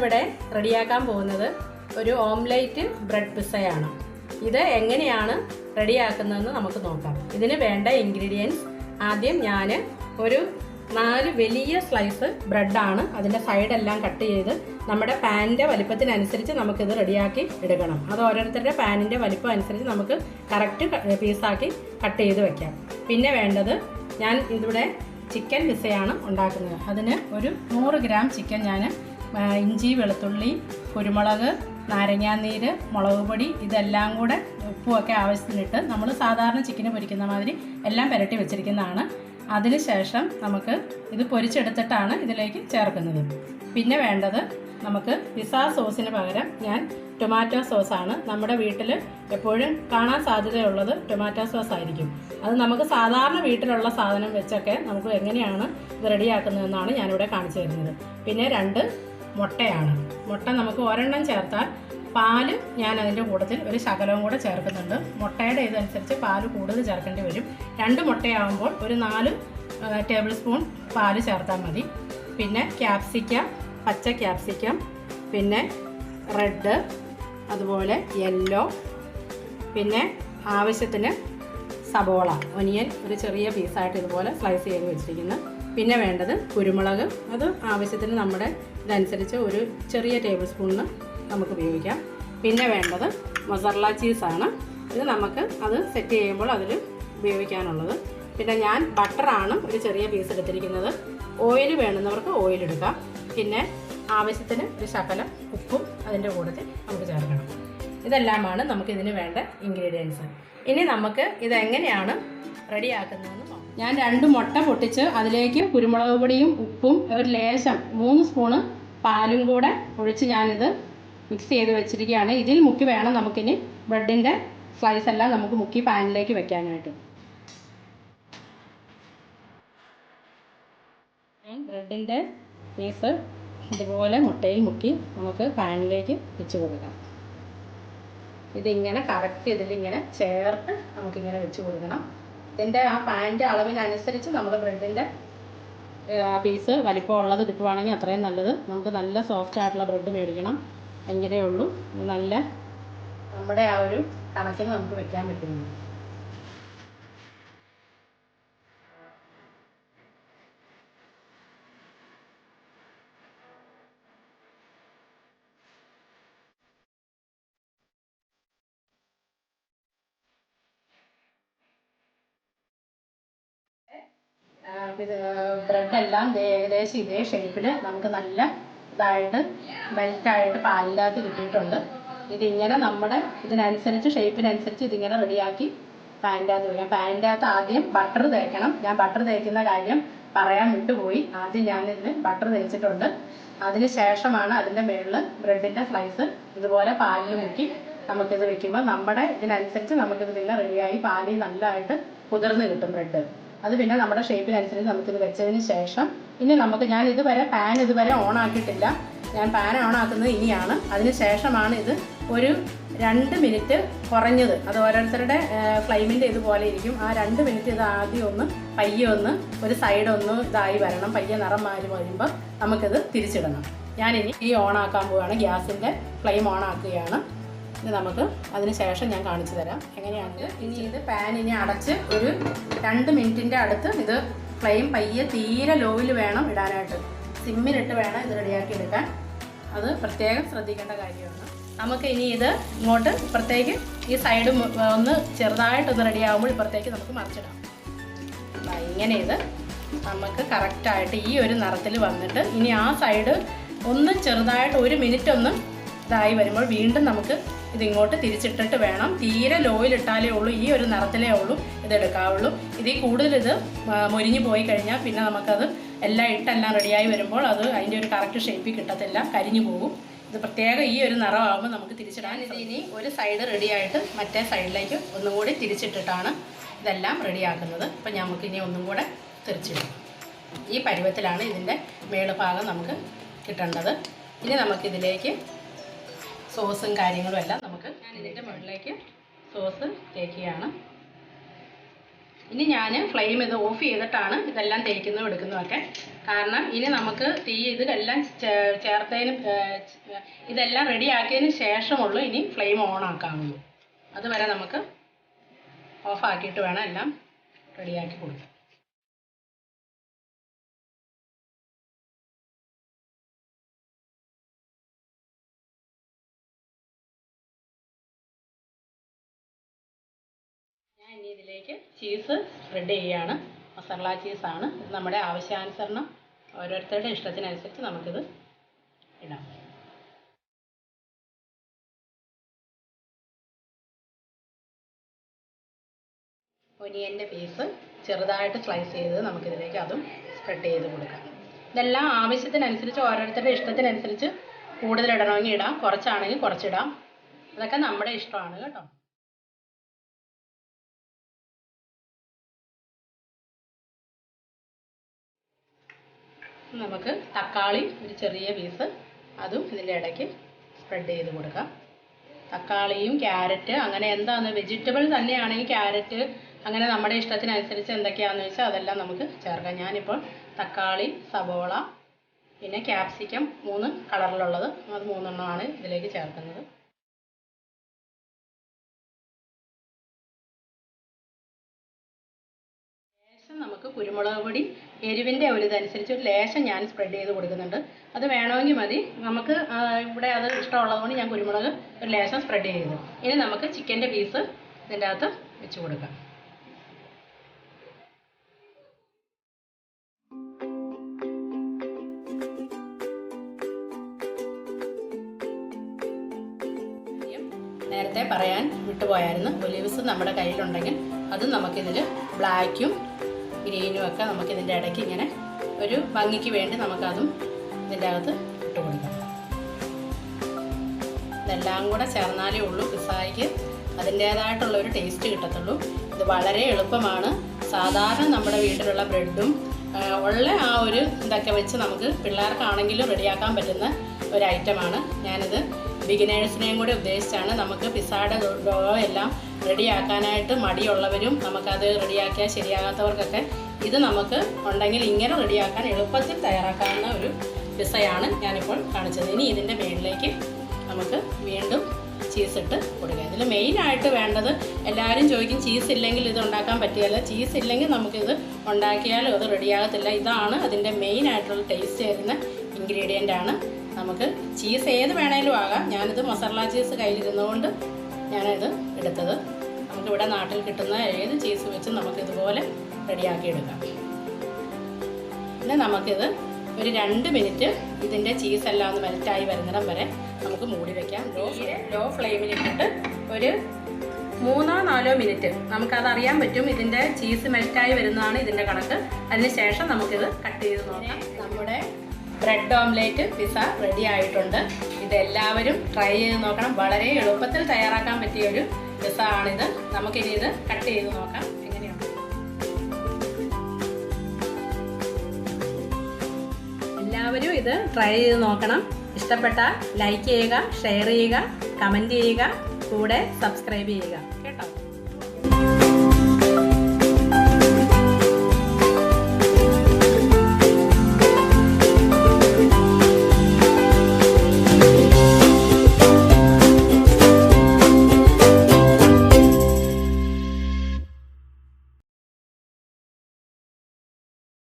ഞാനിന്നിവിടെ റെഡിയാക്കാൻ പോകുന്നത് ഒരു ഓംലേറ്റ് ബ്രെഡ് പിസ്സയാണ്. ഇത് എങ്ങനെയാണ് റെഡിയാക്കുന്നതെന്ന് നമുക്ക് നോക്കാം. ഇതിന് വേണ്ട ഇൻഗ്രീഡിയൻസ് ആദ്യം ഞാൻ ഒരു 4 വലിയ സ്ലൈസ് ബ്രെഡാണ്. അതിൻ്റെ സൈഡെല്ലാം കട്ട് ചെയ്ത് നമ്മുടെ പാനിൻ്റെ വലിപ്പത്തിനനുസരിച്ച് നമുക്കിത് റെഡിയാക്കി എടുക്കണം. അത് ഓരോരുത്തരുടെ പാനിൻ്റെ വലിപ്പം അനുസരിച്ച് നമുക്ക് കറക്റ്റ് പീസാക്കി കട്ട് ചെയ്ത് വയ്ക്കാം. പിന്നെ വേണ്ടത്, ഞാൻ ഇതിവിടെ ചിക്കൻ പിസ്സയാണ് ഉണ്ടാക്കുന്നത്. അതിന് ഒരു 100 ഗ്രാം ചിക്കൻ ഞാൻ ഇഞ്ചി, വെളുത്തുള്ളി, കുരുമുളക്, നാരങ്ങാനീര്, മുളക് പൊടി ഇതെല്ലാം കൂടെ ഉപ്പുമൊക്കെ ആവശ്യത്തിനിട്ട് നമ്മൾ സാധാരണ ചിക്കന് പൊരിക്കുന്ന മാതിരി എല്ലാം പുരട്ടി വെച്ചിരിക്കുന്നതാണ്. അതിനുശേഷം നമുക്ക് ഇത് പൊരിച്ചെടുത്തിട്ടാണ് ഇതിലേക്ക് ചേർക്കുന്നത്. പിന്നെ വേണ്ടത്, നമുക്ക് പിസ്സ സോസിന് പകരം ഞാൻ ടൊമാറ്റോ സോസാണ്. നമ്മുടെ വീട്ടിൽ എപ്പോഴും കാണാൻ സാധ്യതയുള്ളത് ടൊമാറ്റോ സോസ് ആയിരിക്കും. അത് നമുക്ക് സാധാരണ വീട്ടിലുള്ള സാധനം വെച്ചൊക്കെ നമുക്ക് എങ്ങനെയാണ് ഇത് റെഡിയാക്കുന്നതെന്നാണ് ഞാനിവിടെ കാണിച്ചു തരുന്നത്. പിന്നെ 2 മുട്ടയാണ്. മുട്ട നമുക്ക് ഒരെണ്ണം ചേർത്താൽ പാല് ഞാൻ അതിൻ്റെ കൂട്ടത്തിൽ ഒരു ശകലവും കൂടെ ചേർക്കുന്നുണ്ട്. മുട്ടയുടെ ഇതനുസരിച്ച് പാല് കൂടുതൽ ചേർക്കേണ്ടി വരും. 2 മുട്ടയാകുമ്പോൾ ഒരു 4 ടേബിൾ സ്പൂൺ പാല് ചേർത്താൽ മതി. പിന്നെ ക്യാപ്സിക്കം, പച്ച ക്യാപ്സിക്കം, പിന്നെ റെഡ്, അതുപോലെ യെല്ലോ, പിന്നെ ആവശ്യത്തിന് സബോള, ഒനിയൻ ഒരു ചെറിയ പീസായിട്ട് ഇതുപോലെ സ്ലൈസ് ചെയ്ത് വെച്ചിരിക്കുന്നു. പിന്നെ വേണ്ടത് കുരുമുളക്, അത് ആവശ്യത്തിന് നമ്മുടെ ഇതനുസരിച്ച് ഒരു ചെറിയ ടേബിൾ സ്പൂണിന് നമുക്ക് ഉപയോഗിക്കാം. പിന്നെ വേണ്ടത് മൊസറല്ല ചീസാണ്. ഇത് നമുക്ക് അത് സെറ്റ് ചെയ്യുമ്പോൾ അതിൽ ഉപയോഗിക്കാനുള്ളത്. പിന്നെ ഞാൻ ബട്ടറാണ് ഒരു ചെറിയ പീസ് എടുത്തിരിക്കുന്നത്. ഓയിൽ വേണ്ടുന്നവർക്ക് ഓയിൽ എടുക്കാം. പിന്നെ ആവശ്യത്തിന് ഒരു ശകലം ഉപ്പും അതിൻ്റെ കൂട്ടത്തിൽ നമുക്ക് ചേർക്കണം. ഇതെല്ലാമാണ് നമുക്കിതിന് വേണ്ട ഇൻഗ്രീഡിയൻസ്. ഇനി നമുക്ക് ഇതെങ്ങനെയാണ് റെഡിയാക്കുന്നതെന്ന് നോക്കാം. ഞാൻ 2 മുട്ട പൊട്ടിച്ച് അതിലേക്ക് കുരുമുളക് പൊടിയും ഉപ്പും ഒരു ലേശം 3 സ്പൂണ് പാലും കൂടെ ഒഴിച്ച് ഞാനിത് മിക്സ് ചെയ്ത് വെച്ചിരിക്കുകയാണ്. ഇതിൽ മുക്കി വേണം നമുക്കിനി ബ്രെഡിൻ്റെ സ്ലൈസ് എല്ലാം നമുക്ക് മുക്കി പാനിലേക്ക് വെക്കാനായിട്ട്. ബ്രെഡിൻ്റെ പീസ് ഇതുപോലെ മുട്ടയിൽ മുക്കി നമുക്ക് പാനിലേക്ക് വെച്ച് കൊടുക്കാം. ഇതിങ്ങനെ കറക്റ്റ് ഇതിലിങ്ങനെ ചേർത്ത് നമുക്കിങ്ങനെ വെച്ച് കൊടുക്കണം. ഇതിൻ്റെ ആ പാനിൻ്റെ അളവിനനുസരിച്ച് നമ്മൾ ബ്രെഡിൻ്റെ പീസ് വലിപ്പമുള്ളത് കിട്ടുവാണെങ്കിൽ അത്രയും നല്ലത്. നമുക്ക് നല്ല സോഫ്റ്റ് ആയിട്ടുള്ള ബ്രെഡ് മേടിക്കണം. എങ്കിലേ ഉള്ളൂ നല്ല നമ്മുടെ ആ ഒരു കണക്കിന് നമുക്ക് വെക്കാൻ പറ്റുന്നു. ഇത് ബ്രെഡെല്ലാം ഏകദേശം ഇതേ ഷേപ്പിൽ നമുക്ക് നല്ല ഇതായിട്ട് മെൽറ്റായിട്ട് പാലിനകത്ത് കിട്ടിയിട്ടുണ്ട്. ഇതിങ്ങനെ നമ്മുടെ ഇതിനനുസരിച്ച് ഷേപ്പിനനുസരിച്ച് ഇതിങ്ങനെ റെഡിയാക്കി പാനിൻ്റെ അകത്ത് വയ്ക്കാം. പാനിൻ്റെ അകത്ത് ആദ്യം ബട്ടർ തേക്കണം. ഞാൻ ബട്ടർ തേക്കുന്ന കാര്യം പറയാൻ വിട്ടുപോയി. ആദ്യം ഞാനിതിന് ബട്ടർ തേച്ചിട്ടുണ്ട്. അതിന് ശേഷമാണ് അതിൻ്റെ മുകളിൽ ബ്രെഡിൻ്റെ സ്ലൈസ് ഇതുപോലെ പാലിൽ മുക്കി നമുക്കിത് വെക്കുമ്പോൾ നമ്മുടെ ഇതിനനുസരിച്ച് നമുക്കിത് പിന്നെ റെഡിയായി പാലിൽ നല്ലതായിട്ട് കുതിർന്ന് കിട്ടും ബ്രെഡ്. അത് പിന്നെ നമ്മുടെ ഷേപ്പിനനുസരിച്ച് നമുക്കിത് വെച്ചതിന് ശേഷം ഇനി നമുക്ക്, ഞാൻ പാൻ ഇതുവരെ ഓൺ ആക്കിയിട്ടില്ല. ഞാൻ പാൻ ഓൺ ആക്കുന്നത് ഇനിയാണ്. അതിന് ശേഷമാണ് ഇത് ഒരു 2 മിനിറ്റ് കുറഞ്ഞത്, അത് ഓരോരുത്തരുടെ ഫ്ലെയിമിൻ്റെ ഇതുപോലെ ഇരിക്കും. ആ 2 മിനിറ്റ് ഇത് ആദ്യം ഒന്ന് പയ്യെ ഒന്ന് ഒരു സൈഡൊന്ന് ഇതായി വരണം. പയ്യെ നിറം മാറി വരുമ്പോൾ നമുക്കിത് തിരിച്ചിടണം. ഞാനിനി ഈ ഓൺ ആക്കാൻ പോവുകയാണ്. ഗ്യാസിൻ്റെ ഫ്ലെയിം ഓൺ ആക്കുകയാണ്. ഇത് നമുക്ക് അതിന് ശേഷം ഞാൻ കാണിച്ചു തരാം എങ്ങനെയാണിത്. ഇനി ഇത് പാൻ ഇനി അടച്ച് ഒരു 2 മിനിറ്റിൻ്റെ അടുത്ത് ഇത് ഫ്ലെയിം പയ്യെ തീരെ ലോയിൽ വേണം ഇടാനായിട്ട്. സിമ്മിലിട്ട് വേണം ഇത് റെഡിയാക്കി എടുക്കാൻ. അത് പ്രത്യേകം ശ്രദ്ധിക്കേണ്ട കാര്യമാണ്. നമുക്ക് ഇനി ഇത് ഇങ്ങോട്ട് ഇപ്പുറത്തേക്ക് ഈ സൈഡ് ഒന്ന് ചെറുതായിട്ടൊന്ന് റെഡിയാകുമ്പോൾ ഇപ്പുറത്തേക്ക് നമുക്ക് മറിച്ചിടാം. ഇങ്ങനെ ഇത് നമുക്ക് കറക്റ്റായിട്ട് ഈ ഒരു നിറത്തിൽ വന്നിട്ട് ഇനി ആ സൈഡ് ഒന്ന് ചെറുതായിട്ട് 1 മിനിറ്റ് ഒന്ന് ഇതായി വരുമ്പോൾ വീണ്ടും നമുക്ക് ഇതിങ്ങോട്ട് തിരിച്ചിട്ടിട്ട് വേണം. തീരെ ലോയിലിട്ടാലേ ഉള്ളൂ ഈ ഒരു നിറത്തിലേ ഉള്ളൂ ഇതെടുക്കാവുള്ളൂ. ഇതിൽ കൂടുതൽ ഇത് മൊരിഞ്ഞു പോയി കഴിഞ്ഞാൽ പിന്നെ നമുക്കത് എല്ലാം ഇട്ടെല്ലാം റെഡിയായി വരുമ്പോൾ അത് അതിൻ്റെ ഒരു കറക്റ്റ് ഷേപ്പിൽ കിട്ടത്തില്ല, കരിഞ്ഞു പോകും. ഇത് പ്രത്യേകം ഈ ഒരു നിറമാകുമ്പോൾ നമുക്ക് തിരിച്ചിടാൻ. ഇത് ഇനി ഒരു സൈഡ് റെഡിയായിട്ട് മറ്റേ സൈഡിലേക്ക് ഒന്നും കൂടി തിരിച്ചിട്ടിട്ടാണ് ഇതെല്ലാം റെഡിയാക്കുന്നത്. അപ്പം നമുക്കിനി ഒന്നും കൂടെ തിരിച്ചിടും. ഈ പരുവത്തിലാണ് ഇതിൻ്റെ മേളുഭാഗം നമുക്ക് കിട്ടേണ്ടത്. ഇനി നമുക്കിതിലേക്ക് സോസും കാര്യങ്ങളും എല്ലാം ഞാൻ ഇതിൻ്റെ മുകളിലേക്ക് സോസ് തേക്കുകയാണ്. ഇനി ഞാൻ ഫ്ലെയിം ഇത് ഓഫ് ചെയ്തിട്ടാണ് ഇതെല്ലാം തേക്കുന്നതും എടുക്കുന്നതൊക്കെ. കാരണം ഇനി നമുക്ക് ഇതിലെല്ലാം ചേർത്തതിന് ഇതെല്ലാം റെഡി ആക്കിയതിന് ശേഷമുള്ളൂ ഇനി ഫ്ലെയിം ഓൺ ആക്കാവുള്ളൂ. അതുവരെ നമുക്ക് ഓഫാക്കിയിട്ട് വേണം എല്ലാം റെഡിയാക്കി കൊടുക്കാൻ. ഞാൻ ഇനി ഇതിലേക്ക് ചീസ് സ്പ്രെഡ് ചെയ്യുകയാണ്. മസാല ചീസാണ്. ഇത് നമ്മുടെ ആവശ്യാനുസരണം ഓരോരുത്തരുടെ ഇഷ്ടത്തിനനുസരിച്ച് നമുക്കിത് ഇടാം. ഒനിയൻ്റെ പീസ് ചെറുതായിട്ട് സ്ലൈസ് ചെയ്ത് നമുക്കിതിലേക്ക് അതും സ്പ്രെഡ് ചെയ്ത് കൊടുക്കാം. ഇതെല്ലാം ആവശ്യത്തിനനുസരിച്ച് ഓരോരുത്തരുടെ ഇഷ്ടത്തിനനുസരിച്ച് കൂടുതൽ ഇടണമെങ്കിൽ ഇടാം, കുറച്ചാണെങ്കിൽ കുറച്ചിടാം. അതൊക്കെ നമ്മുടെ ഇഷ്ടമാണ് കേട്ടോ. നമുക്ക് തക്കാളി ഒരു ചെറിയ പീസ് അതും ഇതിൻ്റെ ഇടയ്ക്ക് സ്പ്രെഡ് ചെയ്ത് കൊടുക്കാം. തക്കാളിയും ക്യാരറ്റ് അങ്ങനെ എന്താണ് വെജിറ്റബിൾ തന്നെയാണെങ്കിൽ ക്യാരറ്റ് അങ്ങനെ നമ്മുടെ ഇഷ്ടത്തിനനുസരിച്ച് എന്തൊക്കെയാണെന്ന് വെച്ചാൽ അതെല്ലാം നമുക്ക് ചേർക്കാം. ഞാനിപ്പോൾ തക്കാളി, സവോള, പിന്നെ ക്യാപ്സിക്കം 3 കളറിലുള്ളത് അത് 3 എണ്ണമാണ് ഇതിലേക്ക് ചേർക്കുന്നത്. ലേശം നമുക്ക് കുരുമുളക് പൊടി എരിവിൻ്റെ ഒരു ഇതനുസരിച്ച് ഒരു ലേശം ഞാൻ സ്പ്രെഡ് ചെയ്ത് കൊടുക്കുന്നുണ്ട്. അത് വേണമെങ്കിൽ മതി. നമുക്ക് ഇവിടെ അത് ഇഷ്ടമുള്ളതുകൊണ്ട് ഞാൻ കുരുമുളക് ഒരു ലേശം സ്പ്രെഡ് ചെയ്തു. ഇനി നമുക്ക് ചിക്കൻ്റെ പീസ് ഇതിൻ്റെ അകത്ത് വെച്ച് കൊടുക്കാം. നേരത്തെ പറയാൻ വിട്ടുപോയായിരുന്നു, ഒലിവ്സ് നമ്മുടെ കയ്യിലുണ്ടെങ്കിൽ അത് നമുക്കിതിൽ ബ്ലാക്കും ഗ്രീനും ഒക്കെ നമുക്കിതിൻ്റെ ഇടയ്ക്ക് ഇങ്ങനെ ഒരു ഭംഗിക്ക് വേണ്ടി നമുക്കതും ഇതിൻ്റെ അകത്ത് ഇട്ട് കൊടുക്കാം. ഇതെല്ലാം കൂടെ ചേർന്നാലേ ഉള്ളൂ പിസ്സയ്ക്ക് അതിൻ്റേതായിട്ടുള്ളൊരു ടേസ്റ്റ് കിട്ടത്തുള്ളൂ. ഇത് വളരെ എളുപ്പമാണ്. സാധാരണ നമ്മുടെ വീട്ടിലുള്ള ബ്രെഡും ഉള്ള ആ ഒരു ഇതൊക്കെ വെച്ച് നമുക്ക് പിള്ളേർക്കാണെങ്കിലും റെഡിയാക്കാൻ പറ്റുന്ന ഒരു ഐറ്റമാണ്. ഞാനിത് ബിഗിനേഴ്സിനെയും കൂടി ഉദ്ദേശിച്ചാണ്. നമുക്ക് പിസ്സയുടെ ഡോ എല്ലാം റെഡിയാക്കാനായിട്ട് മടിയുള്ളവരും നമുക്കത് റെഡിയാക്കിയാൽ ശരിയാകാത്തവർക്കൊക്കെ ഇത് നമുക്ക് ഉണ്ടെങ്കിൽ ഇങ്ങനെ റെഡിയാക്കാൻ എളുപ്പത്തിൽ തയ്യാറാക്കാവുന്ന ഒരു പിസ്സയാണ് ഞാനിപ്പോൾ കാണിച്ചത്. ഇനി ഇതിൻ്റെ മേളിലേക്ക് നമുക്ക് വീണ്ടും ചീസ് ഇട്ട് കൊടുക്കുക. ഇതിൽ മെയിനായിട്ട് വേണ്ടത് എല്ലാവരും ചോദിക്കും ചീസ് ഇല്ലെങ്കിൽ ഇത് ഉണ്ടാക്കാൻ പറ്റില്ല. ചീസ് ഇല്ലെങ്കിൽ നമുക്കിത് ഉണ്ടാക്കിയാലും അത് റെഡിയാകത്തില്ല. ഇതാണ് അതിൻ്റെ മെയിനായിട്ടുള്ള ടേസ്റ്റ് വരുന്ന ഇൻഗ്രീഡിയൻ്റ് ആണ്. നമുക്ക് ചീസ് ഏത് വേണേലും ആകാം. ഞാനിത് മസാല ചീസ് കയ്യിലിരുന്നുകൊണ്ട് ഞാനിത് എടുത്തത്. നമുക്കിവിടെ നാട്ടിൽ കിട്ടുന്ന ഏത് ചീസ് വെച്ച് നമുക്കിതുപോലെ റെഡിയാക്കി എടുക്കാം. പിന്നെ നമുക്കിത് ഒരു 2 മിനിറ്റ് ഇതിൻ്റെ ചീസെല്ലാം ഒന്ന് മെൽറ്റായി വരുന്നിടം വരെ നമുക്ക് മൂടി വയ്ക്കാം. ലോ ഫ്ലെയിമിലിട്ടിട്ട് ഒരു 3-4 മിനിറ്റ് നമുക്കതറിയാൻ പറ്റും. ഇതിൻ്റെ ചീസ് മെൽറ്റായി വരുന്നതാണ് ഇതിൻ്റെ കണക്ക്. അതിന് ശേഷം നമുക്കിത് കട്ട് ചെയ്ത് നോക്കാം. നമ്മുടെ ബ്രെഡ് ഓംലേറ്റ് പിസ്സ റെഡി ആയിട്ടുണ്ട്. ഇതെല്ലാവരും ട്രൈ ചെയ്ത് നോക്കണം. വളരെ എളുപ്പത്തിൽ തയ്യാറാക്കാൻ പറ്റിയൊരു പിസ്സ ആണിത്. നമുക്കിനി ഇത് കട്ട് ചെയ്ത് നോക്കാം എങ്ങനെയാണ്. എല്ലാവരും ഇത് ട്രൈ ചെയ്ത് നോക്കണം. ഇഷ്ടപ്പെട്ടാൽ ലൈക്ക് ചെയ്യുക, ഷെയർ ചെയ്യുക, കമൻറ്റ് ചെയ്യുക, കൂടെ സബ്സ്ക്രൈബ് ചെയ്യുക.